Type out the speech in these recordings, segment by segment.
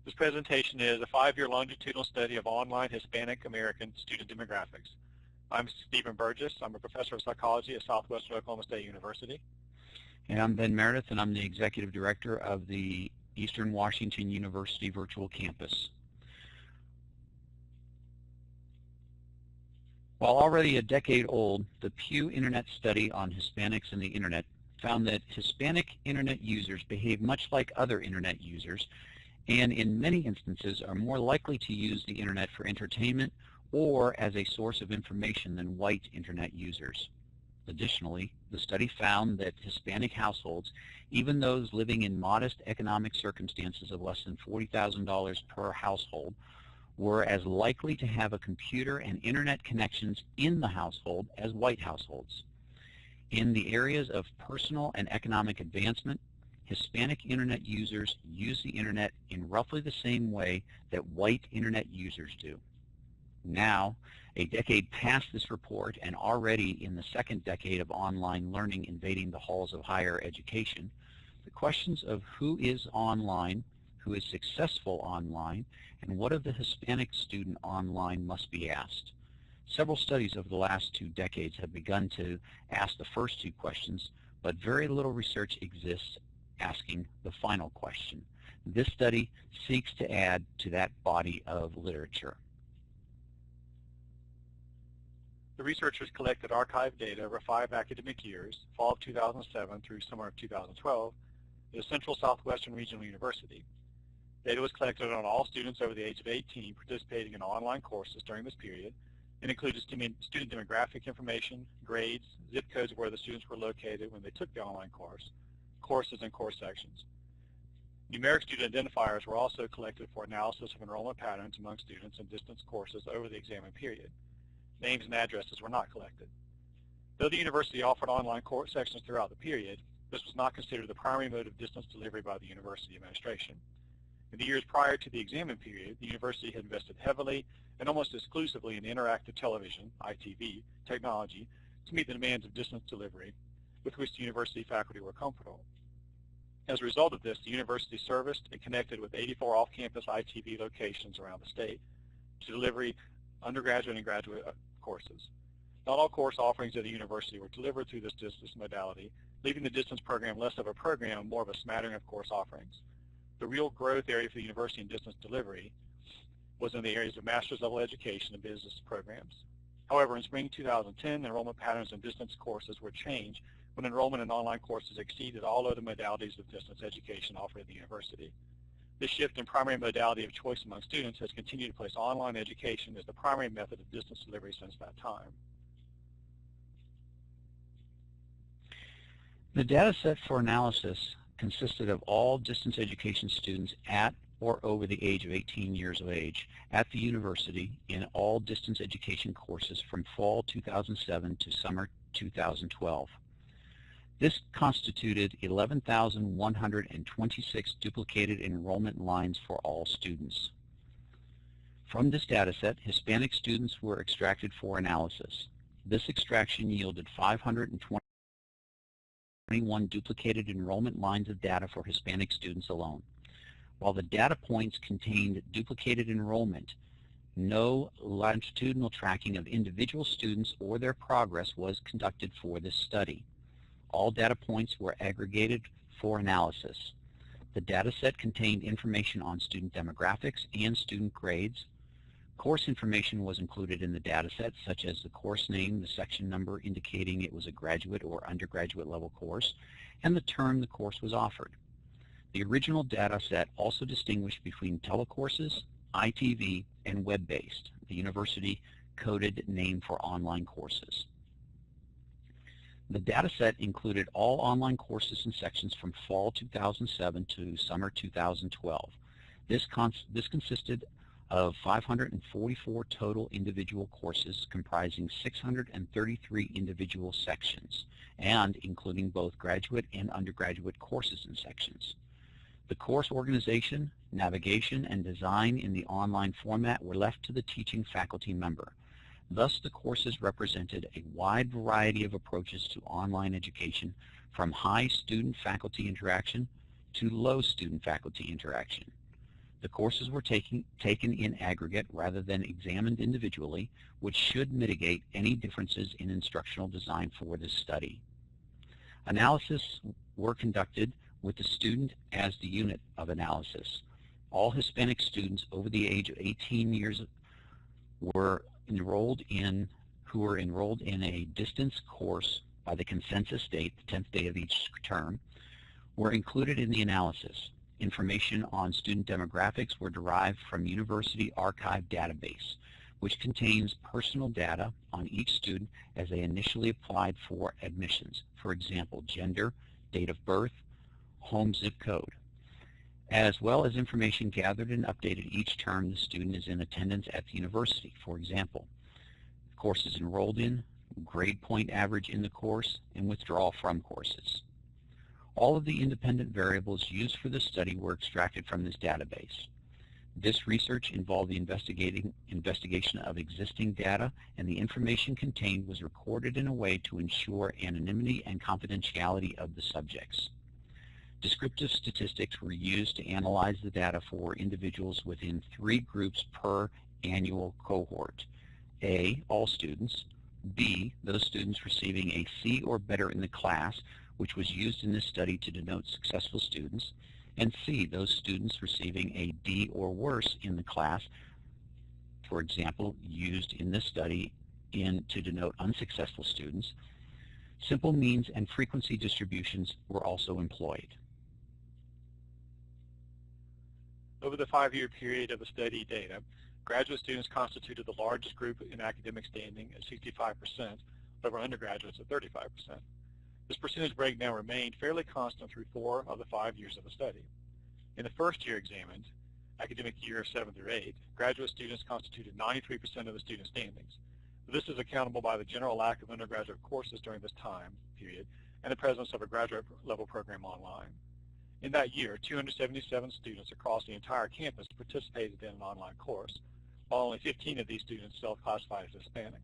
This presentation is a 5-year longitudinal study of online Hispanic-American student demographics. I'm Stephen Burgess. I'm a professor of psychology at Southwestern Oklahoma State University. And I'm Ben Meredith, and I'm the executive director of the Eastern Washington University Virtual Campus. While already a decade old, the Pew Internet study on Hispanics and the Internet found that Hispanic Internet users behave much like other Internet users, and in many instances are more likely to use the Internet for entertainment or as a source of information than white Internet users. Additionally, the study found that Hispanic households, even those living in modest economic circumstances of less than $40,000 per household, were as likely to have a computer and Internet connections in the household as white households. In the areas of personal and economic advancement, Hispanic Internet users use the Internet in roughly the same way that white Internet users do. Now, a decade past this report and already in the second decade of online learning invading the halls of higher education, the questions of who is online, who is successful online, and what of the Hispanic student online must be asked. Several studies over the last 2 decades have begun to ask the first 2 questions, but very little research exists asking the final question. This study seeks to add to that body of literature. The researchers collected archived data over 5 academic years, fall of 2007 through summer of 2012, at the Central Southwestern Regional University. Data was collected on all students over the age of 18 participating in online courses during this period, and included student demographic information, grades, zip codes where the students were located when they took the online course, courses and course sections. Numeric student identifiers were also collected for analysis of enrollment patterns among students in distance courses over the examined period. Names and addresses were not collected. Though the university offered online course sections throughout the period, this was not considered the primary mode of distance delivery by the university administration. In the years prior to the examined period, the university had invested heavily and almost exclusively in interactive television, ITV, technology to meet the demands of distance delivery with which the university faculty were comfortable. As a result of this, the university serviced and connected with 84 off-campus ITV locations around the state to deliver undergraduate and graduate courses. Not all course offerings at the university were delivered through this distance modality, leaving the distance program less of a program and more of a smattering of course offerings. The real growth area for the university in distance delivery was in the areas of master's level education and business programs. However, in spring 2010, enrollment patterns in distance courses were changed when enrollment in online courses exceeded all other modalities of distance education offered at the university. This shift in primary modality of choice among students has continued to place online education as the primary method of distance delivery since that time. The data set for analysis consisted of all distance education students at or over the age of 18 years of age at the university in all distance education courses from fall 2007 to summer 2012. This constituted 11,126 duplicated enrollment lines for all students. From this dataset, Hispanic students were extracted for analysis. This extraction yielded 521 duplicated enrollment lines of data for Hispanic students alone. While the data points contained duplicated enrollment, no longitudinal tracking of individual students or their progress was conducted for this study. All data points were aggregated for analysis. The dataset contained information on student demographics and student grades. Course information was included in the dataset, such as the course name, the section number indicating it was a graduate or undergraduate level course, and the term the course was offered. The original dataset also distinguished between telecourses, ITV, and web-based, the university coded name for online courses. The dataset included all online courses and sections from fall 2007 to summer 2012. This consisted of 544 total individual courses comprising 633 individual sections and including both graduate and undergraduate courses and sections. The course organization, navigation, and design in the online format were left to the teaching faculty member. Thus, the courses represented a wide variety of approaches to online education, from high student-faculty interaction to low student-faculty interaction. The courses were taken in aggregate rather than examined individually, which should mitigate any differences in instructional design for this study. Analysis were conducted with the student as the unit of analysis. All Hispanic students over the age of 18 years who were enrolled in a distance course by the consensus date, the 10th day of each term, were included in the analysis. Information on student demographics were derived from University Archive database, which contains personal data on each student as they initially applied for admissions. For example, gender, date of birth, home zip code, as well as information gathered and updated each term the student is in attendance at the university. For example, courses enrolled in, grade point average in the course, and withdrawal from courses. All of the independent variables used for this study were extracted from this database. This research involved the investigation of existing data, and the information contained was recorded in a way to ensure anonymity and confidentiality of the subjects. Descriptive statistics were used to analyze the data for individuals within 3 groups per annual cohort. A, all students. B, those students receiving a C or better in the class, which was used in this study to denote successful students. And C, those students receiving a D or worse in the class, for example, used in this study to denote unsuccessful students. Simple means and frequency distributions were also employed. Over the 5-year period of the study data, graduate students constituted the largest group in academic standing at 65% over undergraduates at 35%. This percentage breakdown remained fairly constant through 4 of the 5 years of the study. In the first year examined, academic year 7 through 8, graduate students constituted 93% of the student standings. This is accountable by the general lack of undergraduate courses during this time period and the presence of a graduate level program online. In that year, 277 students across the entire campus participated in an online course, while only 15 of these students self-classified as Hispanic.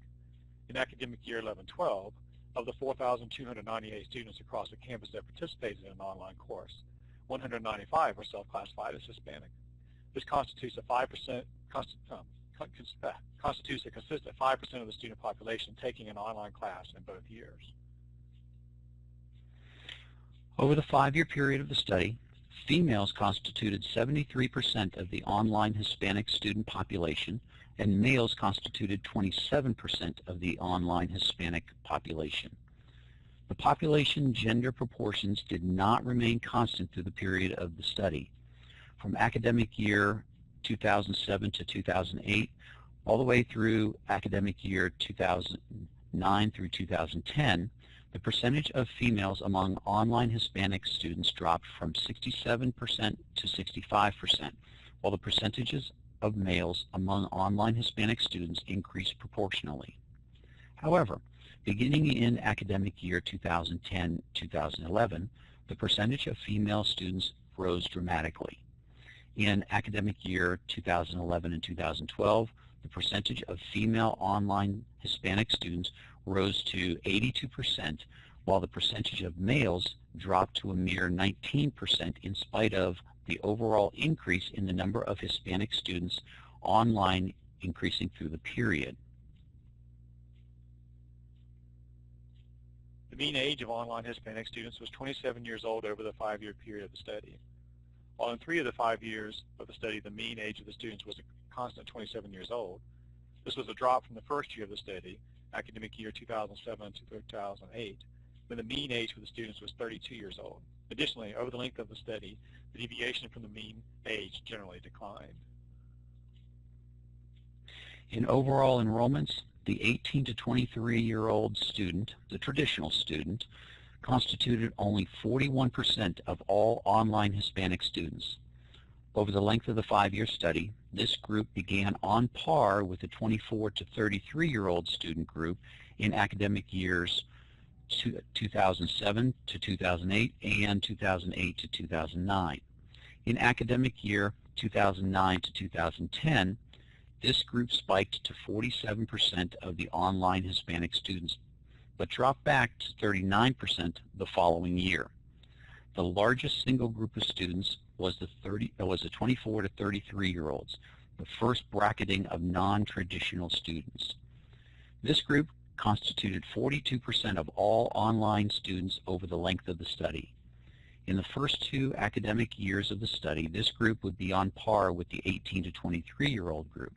In academic year 11-12, of the 4,298 students across the campus that participated in an online course, 195 were self-classified as Hispanic. This constitutes a consistent 5% of the student population taking an online class in both years. Over the 5-year period of the study, females constituted 73% of the online Hispanic student population, and males constituted 27% of the online Hispanic population. The population gender proportions did not remain constant through the period of the study. From academic year 2007 to 2008, all the way through academic year 2009 through 2010, the percentage of females among online Hispanic students dropped from 67% to 65%, while the percentages of males among online Hispanic students increased proportionally. However, beginning in academic year 2010-2011, the percentage of female students rose dramatically. In academic year 2011 and 2012, the percentage of female online Hispanic students rose to 82%, while the percentage of males dropped to a mere 19% in spite of the overall increase in the number of Hispanic students online increasing through the period. The mean age of online Hispanic students was 27 years old over the 5-year period of the study. While in 3 of the 5 years of the study, the mean age of the students was a constant 27 years old, this was a drop from the first year of the study, academic year 2007 to 2008, when the mean age for the students was 32 years old. Additionally, over the length of the study, the deviation from the mean age generally declined. In overall enrollments, the 18 to 23-year-old student, the traditional student, constituted only 41% of all online Hispanic students. Over the length of the 5-year study, this group began on par with the 24 to 33-year-old student group in academic years 2007 to 2008 and 2008 to 2009. In academic year 2009 to 2010, this group spiked to 47% of the online Hispanic students, but dropped back to 39% the following year. The largest single group of students was the 24 to 33-year-olds, the first bracketing of non-traditional students. This group constituted 42% of all online students over the length of the study. In the first 2 academic years of the study, this group would be on par with the 18 to 23-year-old group.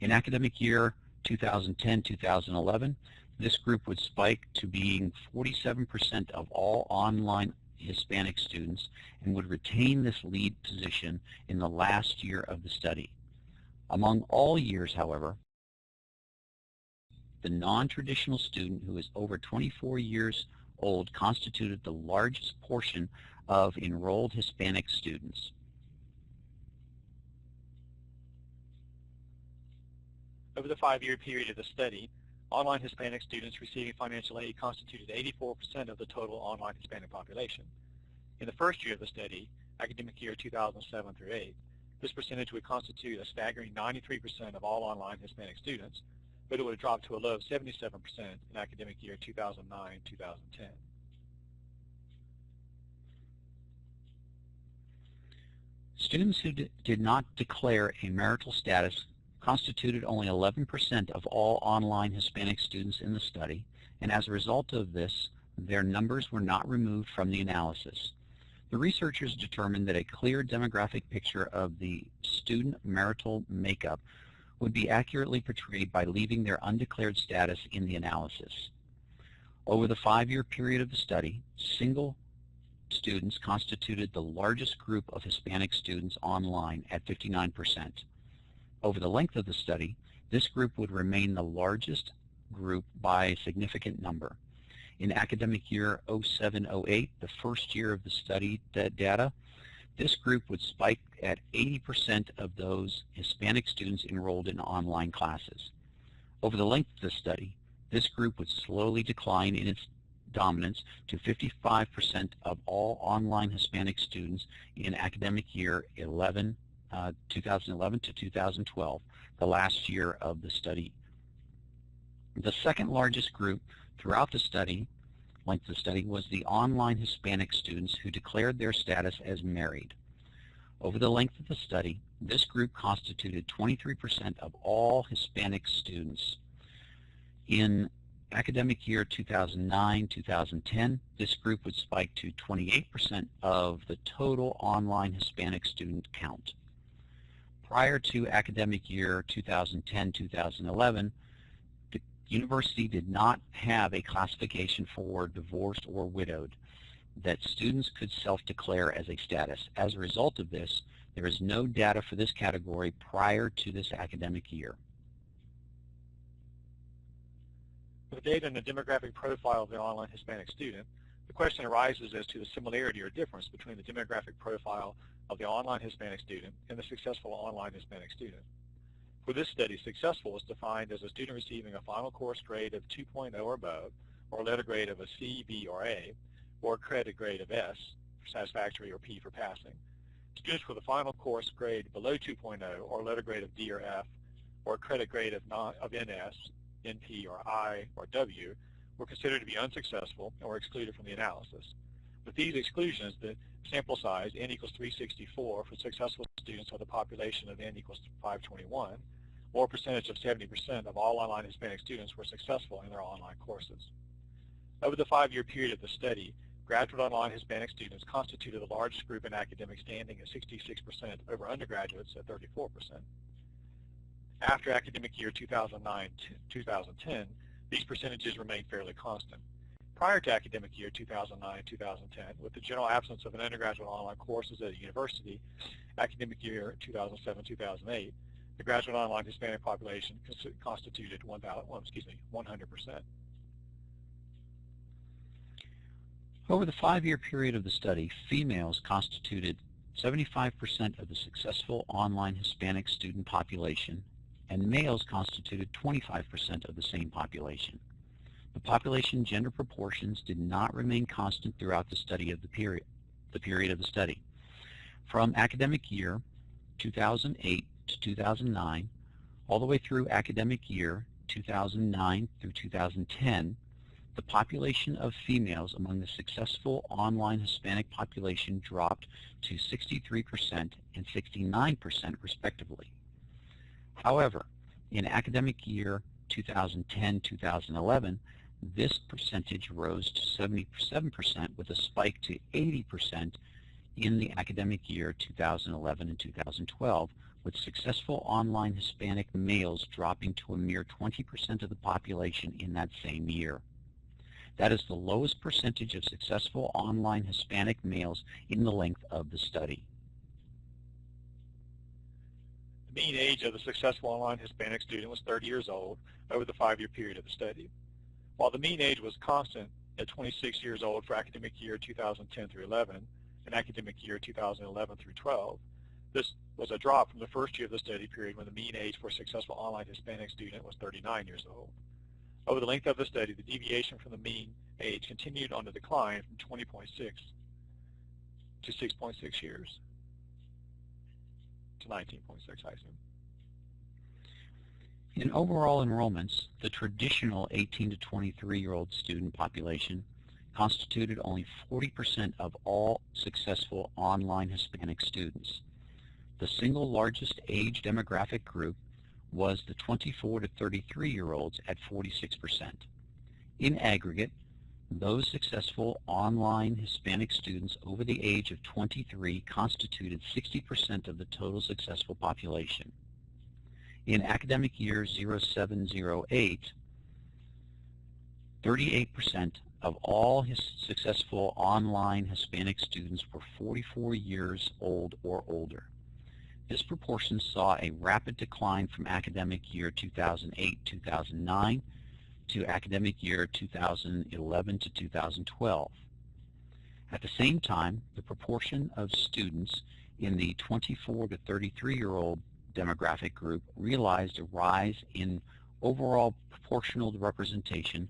In academic year 2010-2011, this group would spike to being 47% of all online Hispanic students and would retain this lead position in the last year of the study. Among all years, however, the non-traditional student who is over 24 years old constituted the largest portion of enrolled Hispanic students. Over the 5-year period of the study, online Hispanic students receiving financial aid constituted 84% of the total online Hispanic population. In the first year of the study, academic year 2007 through 8, this percentage would constitute a staggering 93% of all online Hispanic students, but it would drop to a low of 77% in academic year 2009-2010. Students who did not declare a marital status constituted only 11% of all online Hispanic students in the study, and as a result of this, their numbers were not removed from the analysis. The researchers determined that a clear demographic picture of the student marital makeup would be accurately portrayed by leaving their undeclared status in the analysis. Over the 5-year period of the study, single students constituted the largest group of Hispanic students online at 59%. Over the length of the study, this group would remain the largest group by a significant number. In academic year 07-08, the first year of the study data, this group would spike at 80% of those Hispanic students enrolled in online classes. Over the length of the study, this group would slowly decline in its dominance to 55% of all online Hispanic students in academic year 2011 to 2012, the last year of the study. The second largest group throughout the study, length of the study, was the online Hispanic students who declared their status as married. Over the length of the study, this group constituted 23% of all Hispanic students. In academic year 2009-2010, this group would spike to 28% of the total online Hispanic student count. Prior to academic year 2010-2011, the university did not have a classification for divorced or widowed that students could self-declare as a status. As a result of this, there is no data for this category prior to this academic year. With data in the demographic profile of the online Hispanic student, the question arises as to the similarity or difference between the demographic profile of the online Hispanic student and the successful online Hispanic student. For this study, successful is defined as a student receiving a final course grade of 2.0 or above, or a letter grade of a C, B, or A, or a credit grade of S for satisfactory or P for passing. Students with a final course grade below 2.0 or a letter grade of D or F, or a credit grade of NS, NP, or I, or W were considered to be unsuccessful and were excluded from the analysis. With these exclusions, the sample size, n equals 364, for successful students of the population of n equals 521, or a percentage of 70% of all online Hispanic students were successful in their online courses. Over the 5-year period of the study, graduate online Hispanic students constituted the largest group in academic standing at 66% over undergraduates at 34%. After academic year 2009-2010, these percentages remained fairly constant. Prior to academic year 2009-2010, with the general absence of an undergraduate online courses at a university, academic year 2007-2008, the graduate online Hispanic population constituted 100%. Over the 5-year period of the study, females constituted 75% of the successful online Hispanic student population, and males constituted 25% of the same population. The population gender proportions did not remain constant throughout the study of the period of the study. From academic year 2008 to 2009, all the way through academic year 2009 through 2010, the population of females among the successful online Hispanic population dropped to 63% and 69% respectively. However, in academic year 2010-2011, this percentage rose to 77% with a spike to 80% in the academic year 2011 and 2012, with successful online Hispanic males dropping to a mere 20% of the population in that same year. That is the lowest percentage of successful online Hispanic males in the length of the study. The mean age of the successful online Hispanic student was 30 years old over the 5-year period of the study. While the mean age was constant at 26 years old for academic year 2010 through 11 and academic year 2011 through 12, this was a drop from the first year of the study period when the mean age for a successful online Hispanic student was 39 years old. Over the length of the study, the deviation from the mean age continued on the decline from 20.6 to 6.6 years to 19.6, I assume. In overall enrollments, the traditional 18 to 23-year-old student population constituted only 40% of all successful online Hispanic students. The single largest age demographic group was the 24 to 33-year-olds at 46%. In aggregate, those successful online Hispanic students over the age of 23 constituted 60% of the total successful population. In academic year 0708, 38% of all successful online Hispanic students were 44 years old or older. This proportion saw a rapid decline from academic year 2008-2009 to academic year 2011 to 2012. At the same time, the proportion of students in the 24 to 33-year-old demographic group realized a rise in overall proportional representation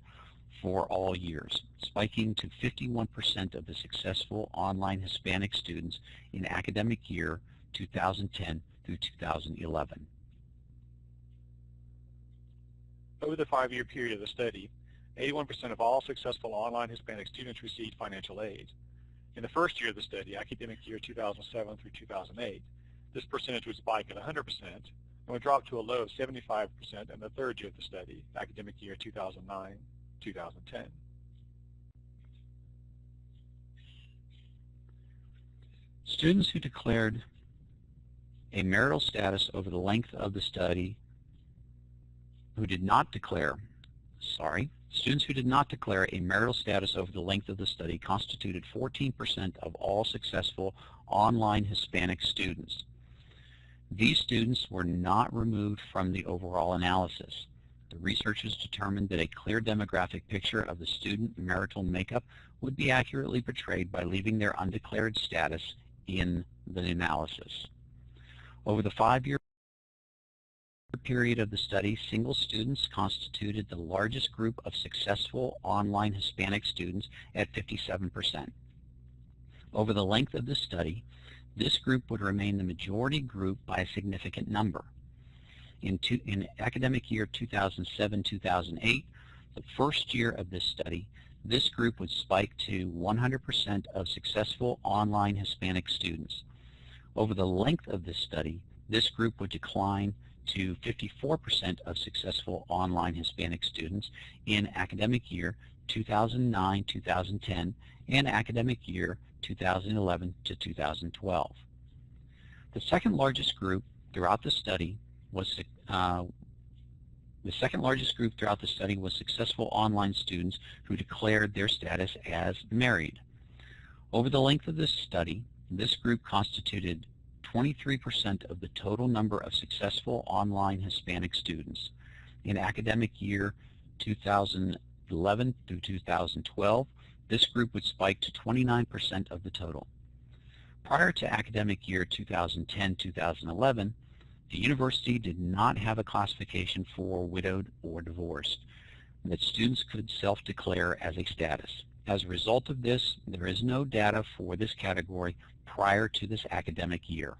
for all years, spiking to 51% of the successful online Hispanic students in academic year 2010 through 2011. Over the 5-year period of the study, 81% of all successful online Hispanic students received financial aid. In the first year of the study, academic year 2007 through 2008, this percentage would spike at 100% and would drop to a low of 75% in the third year of the study, academic year 2009-2010. Students who declared a marital status over the length of the study students who did not declare a marital status over the length of the study constituted 14% of all successful online Hispanic students. These students were not removed from the overall analysis. The researchers determined that a clear demographic picture of the student marital makeup would be accurately portrayed by leaving their undeclared status in the analysis. Over the 5-year period of the study, single students constituted the largest group of successful online Hispanic students at 57%. Over the length of the study, this group would remain the majority group by a significant number. In academic year 2007-2008, the first year of this study, this group would spike to 100% of successful online Hispanic students. Over the length of this study, this group would decline to 54% of successful online Hispanic students in academic year 2009-2010 and academic year 2011 to 2012. The second largest group throughout the study was successful online students who declared their status as married. Over the length of this study, this group constituted 23% of the total number of successful online Hispanic students. In academic year 2011 through 2012, this group would spike to 29% of the total. Prior to academic year 2010-2011, the university did not have a classification for widowed or divorced that students could self-declare as a status. As a result of this, there is no data for this category prior to this academic year.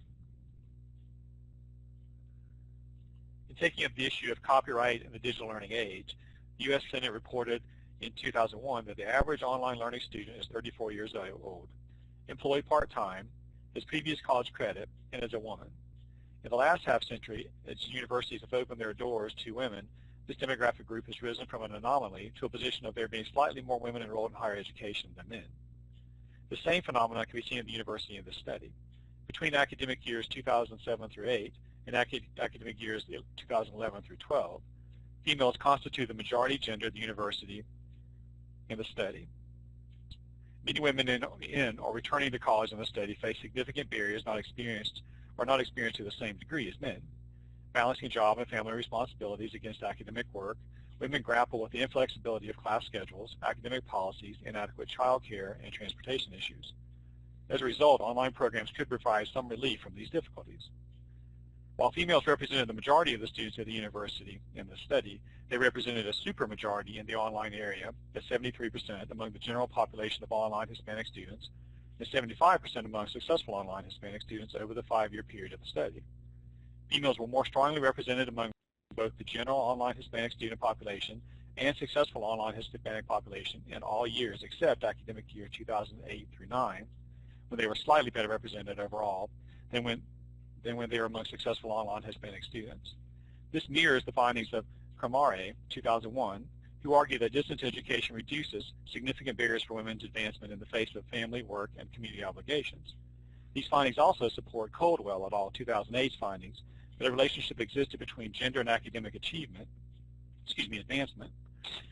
In taking up the issue of copyright in the digital learning age, the U.S. Senate reported in 2001 that the average online learning student is 34 years old, employed part-time, has previous college credit, and is a woman. In the last half-century, as universities have opened their doors to women, this demographic group has risen from an anomaly to a position of there being slightly more women enrolled in higher education than men. The same phenomenon can be seen at the university in this study. Between academic years 2007 through 8 and academic years 2011 through 12, females constitute the majority gender at the university in the study. Many women in or returning to college in the study face significant barriers not experienced to the same degree as men. Balancing job and family responsibilities against academic work, women grapple with the inflexibility of class schedules, academic policies, inadequate child care, and transportation issues. As a result, online programs could provide some relief from these difficulties. While females represented the majority of the students at the university in the study, they represented a supermajority in the online area at 73% among the general population of online Hispanic students and 75% among successful online Hispanic students over the 5-year period of the study. Females were more strongly represented among both the general online Hispanic student population and successful online Hispanic population in all years except academic year 2008 through 9, when they were slightly better represented overall than when they were among successful online Hispanic students. This mirrors the findings of Cremare, 2001, who argued that distance education reduces significant barriers for women's advancement in the face of family, work, and community obligations. These findings also support Coldwell et al. 2008's findings that a relationship existed between gender and academic advancement,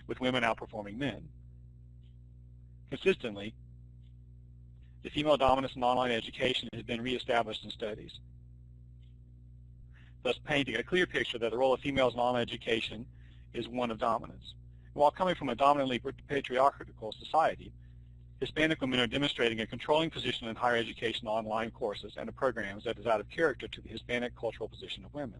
with women outperforming men. Consistently, the female dominance in online education has been reestablished in studies, thus painting a clear picture that the role of females in online education is one of dominance. While coming from a dominantly patriarchal society, Hispanic women are demonstrating a controlling position in higher education online courses and programs that is out of character to the Hispanic cultural position of women.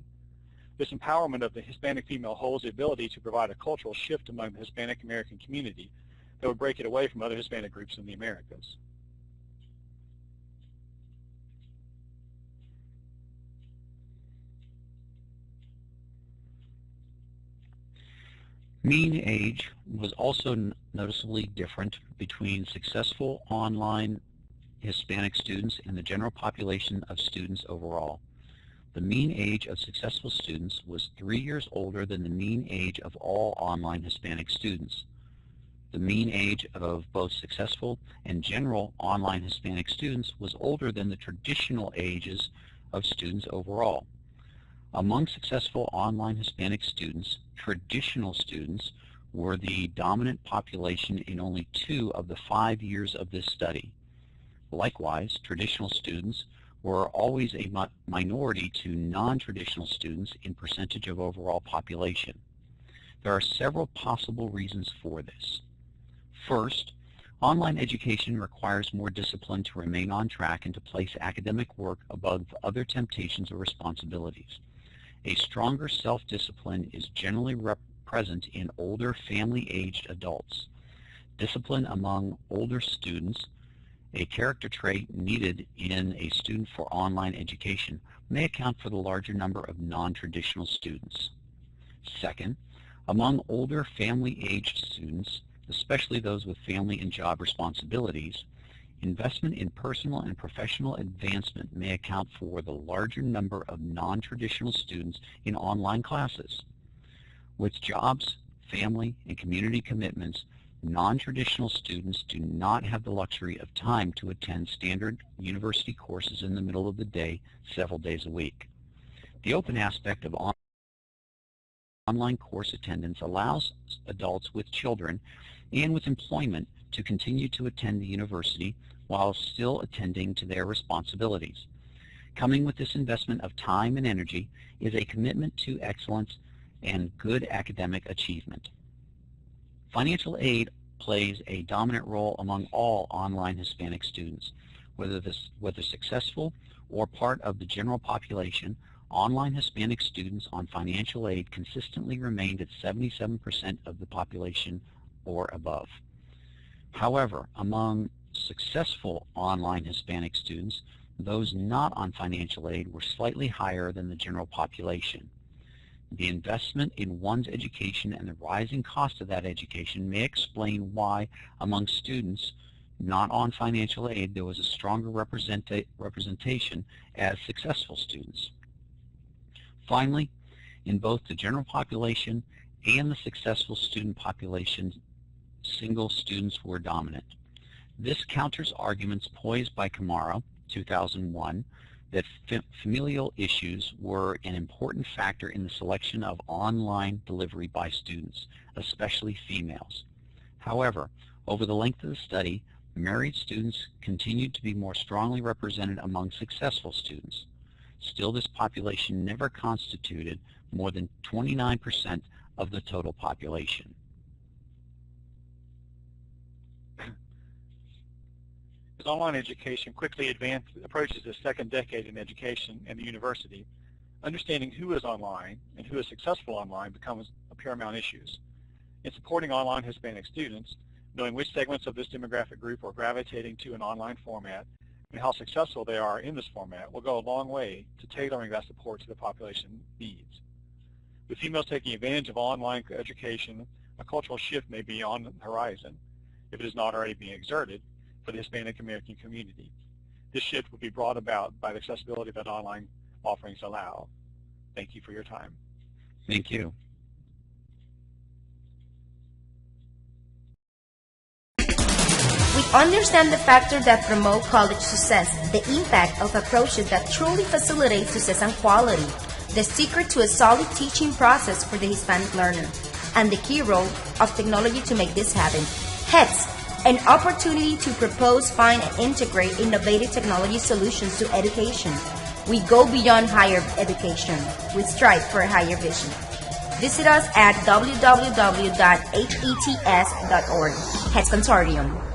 This empowerment of the Hispanic female holds the ability to provide a cultural shift among the Hispanic-American community that would break it away from other Hispanic groups in the Americas. Mean age was also noticeably different between successful online Hispanic students and the general population of students overall. The mean age of successful students was 3 years older than the mean age of all online Hispanic students. The mean age of both successful and general online Hispanic students was older than the traditional ages of students overall. Among successful online Hispanic students, traditional students were the dominant population in only 2 of the 5 years of this study. Likewise, traditional students were always a minority to non-traditional students in percentage of overall population. There are several possible reasons for this. First, online education requires more discipline to remain on track and to place academic work above other temptations or responsibilities. A stronger self-discipline is generally present in older family-aged adults. Discipline among older students, a character trait needed in a student for online education, may account for the larger number of non-traditional students. Second, among older family-aged students, especially those with family and job responsibilities, investment in personal and professional advancement may account for the larger number of non-traditional students in online classes. With jobs, family, and community commitments, non-traditional students do not have the luxury of time to attend standard university courses in the middle of the day, several days a week. The open aspect of online course attendance allows adults with children and with employment to continue to attend the university while still attending to their responsibilities. Coming with this investment of time and energy is a commitment to excellence and good academic achievement. Financial aid plays a dominant role among all online Hispanic students. Whether successful or part of the general population, online Hispanic students on financial aid consistently remained at 77% of the population or above. However, among successful online Hispanic students, those not on financial aid were slightly higher than the general population. The investment in one's education and the rising cost of that education may explain why, among students not on financial aid, there was a stronger representation as successful students. Finally, in both the general population and the successful student population, single students were dominant. This counters arguments posed by Camara, 2001, that familial issues were an important factor in the selection of online delivery by students, especially females. However, over the length of the study, married students continued to be more strongly represented among successful students. Still, this population never constituted more than 29% of the total population. As online education quickly approaches the second decade in education and the university, understanding who is online and who is successful online becomes a paramount issue. In supporting online Hispanic students, knowing which segments of this demographic group are gravitating to an online format and how successful they are in this format will go a long way to tailoring that support to the population needs. With females taking advantage of online education, a cultural shift may be on the horizon, if it is not already being exerted, for the Hispanic-American community. This shift will be brought about by the accessibility that online offerings allow. Thank you for your time. Thank you. We understand the factors that promote college success, the impact of approaches that truly facilitate success and quality, the secret to a solid teaching process for the Hispanic learner, and the key role of technology to make this happen. Hence, an opportunity to propose, find, and integrate innovative technology solutions to education. We go beyond higher education. We strive for a higher vision. Visit us at www.hets.org. HETS Consortium.